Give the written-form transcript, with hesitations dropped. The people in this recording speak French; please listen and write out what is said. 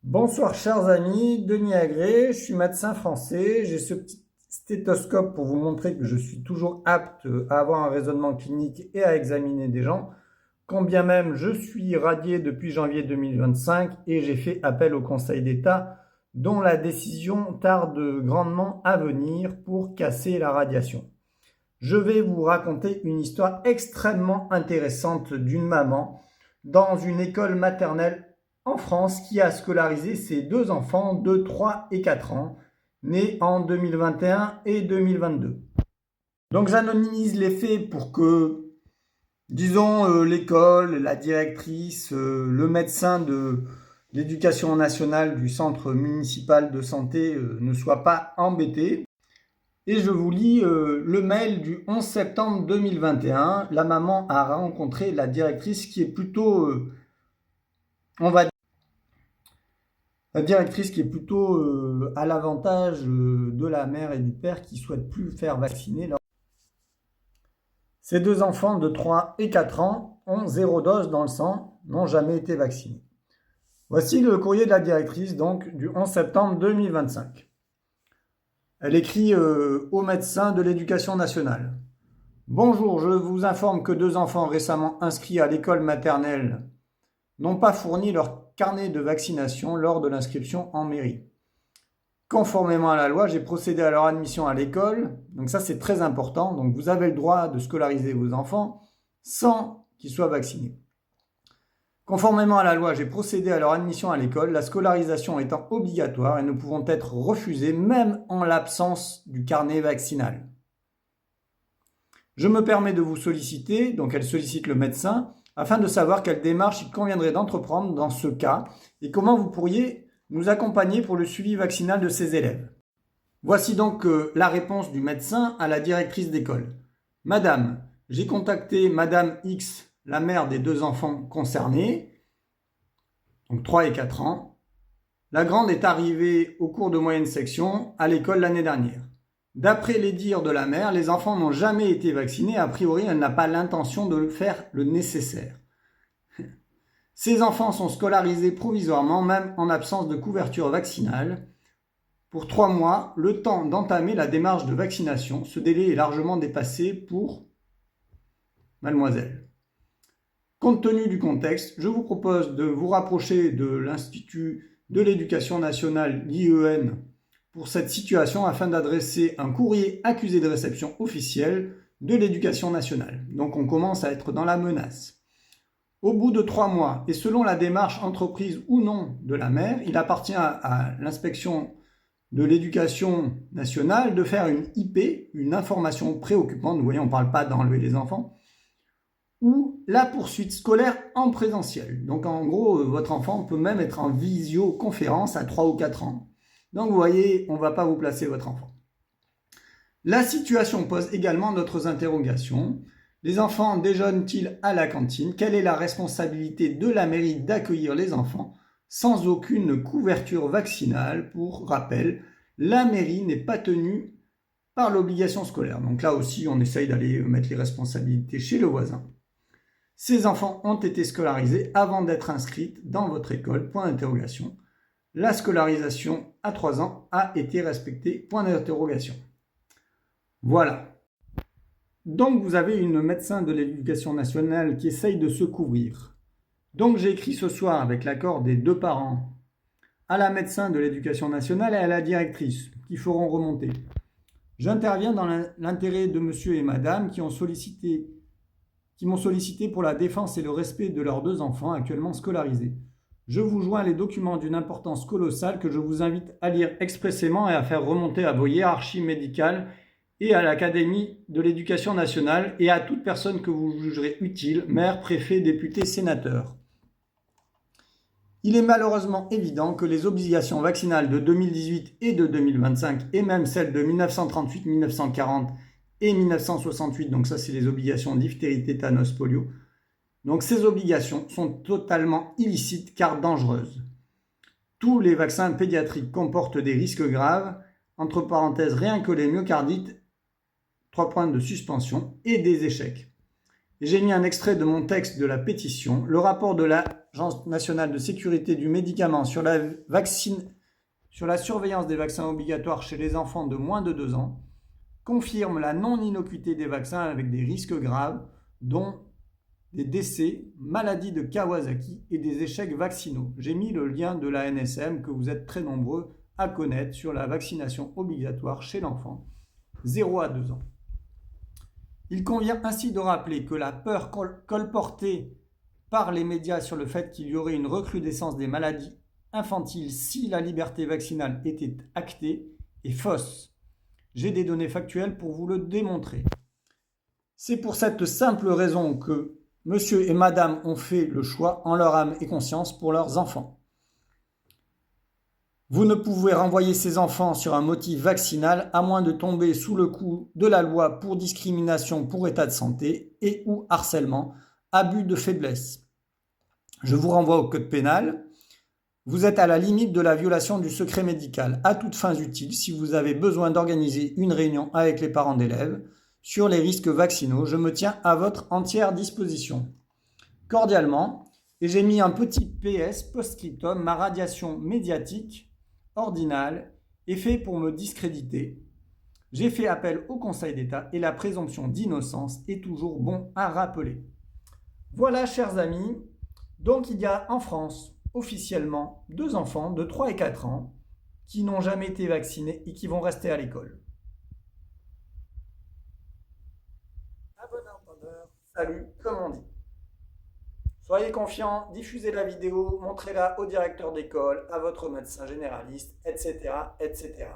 Bonsoir chers amis, Denis Agré, je suis médecin français, j'ai ce petit stéthoscope pour vous montrer que je suis toujours apte à avoir un raisonnement clinique et à examiner des gens, quand bien même je suis radié depuis janvier 2025 et j'ai fait appel au Conseil d'État dont la décision tarde grandement à venir pour casser la radiation. Je vais vous raconter une histoire extrêmement intéressante d'une maman dans une école maternelle en France qui a scolarisé ses deux enfants de 3 et 4 ans, nés en 2021 et 2022. Donc j'anonymise les faits pour que, disons, l'école, la directrice, le médecin de l'éducation nationale du centre municipal de santé ne soient pas embêtés. Et je vous lis le mail du 11 septembre 2021. La maman a rencontré la directrice qui est plutôt, on va dire, la directrice qui est plutôt à l'avantage de la mère et du père qui ne souhaitent plus faire vacciner. Ces deux enfants de 3 et 4 ans ont 0 dose dans le sang, n'ont jamais été vaccinés. Voici le courrier de la directrice donc du 11 septembre 2025. Elle écrit au médecin de l'éducation nationale. Bonjour, je vous informe que deux enfants récemment inscrits à l'école maternelle n'ont pas fourni leur carnet de vaccination lors de l'inscription en mairie. Conformément à la loi, j'ai procédé à leur admission à l'école. Donc ça, c'est très important. Donc vous avez le droit de scolariser vos enfants sans qu'ils soient vaccinés. Conformément à la loi, j'ai procédé à leur admission à l'école, la scolarisation étant obligatoire et ne pouvant être refusée même en l'absence du carnet vaccinal. Je me permets de vous solliciter, donc elle sollicite le médecin, afin de savoir quelle démarche il conviendrait d'entreprendre dans ce cas et comment vous pourriez nous accompagner pour le suivi vaccinal de ces élèves. Voici donc la réponse du médecin à la directrice d'école. Madame, j'ai contacté Madame X, la mère des deux enfants concernés, donc 3 et 4 ans. La grande est arrivée au cours de moyenne section à l'école l'année dernière. D'après les dires de la mère, les enfants n'ont jamais été vaccinés. A priori, elle n'a pas l'intention de faire le nécessaire. Ces enfants sont scolarisés provisoirement, même en absence de couverture vaccinale, pour 3 mois, le temps d'entamer la démarche de vaccination. Ce délai est largement dépassé pour mademoiselle. Compte tenu du contexte, je vous propose de vous rapprocher de l'Institut de l'éducation nationale, l'IEN, pour cette situation afin d'adresser un courrier accusé de réception officielle de l'éducation nationale. Donc on commence à être dans la menace. Au bout de 3 mois, et selon la démarche entreprise ou non de la mère, il appartient à l'inspection de l'éducation nationale de faire une IP, une information préoccupante, vous voyez, on ne parle pas d'enlever les enfants, ou la poursuite scolaire en présentiel. Donc en gros, votre enfant peut même être en visioconférence à 3 ou 4 ans. Donc vous voyez, on ne va pas vous placer votre enfant. La situation pose également d'autres interrogations. Les enfants déjeunent-ils à la cantine? Quelle est la responsabilité de la mairie d'accueillir les enfants sans aucune couverture vaccinale? Pour rappel, la mairie n'est pas tenue par l'obligation scolaire. Donc là aussi, on essaye d'aller mettre les responsabilités chez le voisin. Ces enfants ont été scolarisés avant d'être inscrits dans votre école, point d'interrogation. La scolarisation à 3 ans a été respectée, point d'interrogation. Voilà. Donc vous avez une médecin de l'éducation nationale qui essaye de se couvrir. Donc j'ai écrit ce soir avec l'accord des deux parents à la médecin de l'éducation nationale et à la directrice qui feront remonter. J'interviens dans l'intérêt de monsieur et madame qui m'ont sollicité pour la défense et le respect de leurs deux enfants actuellement scolarisés. Je vous joins les documents d'une importance colossale que je vous invite à lire expressément et à faire remonter à vos hiérarchies médicales et à l'Académie de l'éducation nationale et à toute personne que vous jugerez utile, maire, préfet, député, sénateur. Il est malheureusement évident que les obligations vaccinales de 2018 et de 2025, et même celles de 1938, 1940 et 1968, donc ça c'est les obligations diphtérie, tétanos, polio, donc ces obligations sont totalement illicites car dangereuses. Tous les vaccins pédiatriques comportent des risques graves, entre parenthèses rien que les myocardites, 3 points de suspension, et des échecs. J'ai mis un extrait de mon texte de la pétition. Le rapport de la l'Agence nationale de sécurité du médicament sur la surveillance des vaccins obligatoires chez les enfants de moins de 2 ans, confirme la non-innocuité des vaccins avec des risques graves, dont des décès, maladies de Kawasaki et des échecs vaccinaux. J'ai mis le lien de la NSM que vous êtes très nombreux à connaître sur la vaccination obligatoire chez l'enfant 0 à 2 ans. Il convient ainsi de rappeler que la peur colportée par les médias sur le fait qu'il y aurait une recrudescence des maladies infantiles si la liberté vaccinale était actée est fausse. J'ai des données factuelles pour vous le démontrer. C'est pour cette simple raison que monsieur et madame ont fait le choix en leur âme et conscience pour leurs enfants. Vous ne pouvez renvoyer ces enfants sur un motif vaccinal à moins de tomber sous le coup de la loi pour discrimination pour état de santé et ou harcèlement, abus de faiblesse. Je vous renvoie au code pénal. Vous êtes à la limite de la violation du secret médical à toutes fins utiles si vous avez besoin d'organiser une réunion avec les parents d'élèves sur les risques vaccinaux. Je me tiens à votre entière disposition. Cordialement, et j'ai mis un petit PS post-scriptum, ma radiation médiatique ordinale est faite pour me discréditer. J'ai fait appel au Conseil d'État et la présomption d'innocence est toujours bon à rappeler. Voilà, chers amis, donc il y a en France officiellement 2 enfants de 3 et 4 ans qui n'ont jamais été vaccinés et qui vont rester à l'école. À bon entendeur, salut, comme on dit. Soyez confiants, diffusez la vidéo, montrez-la au directeur d'école, à votre médecin généraliste, etc., etc.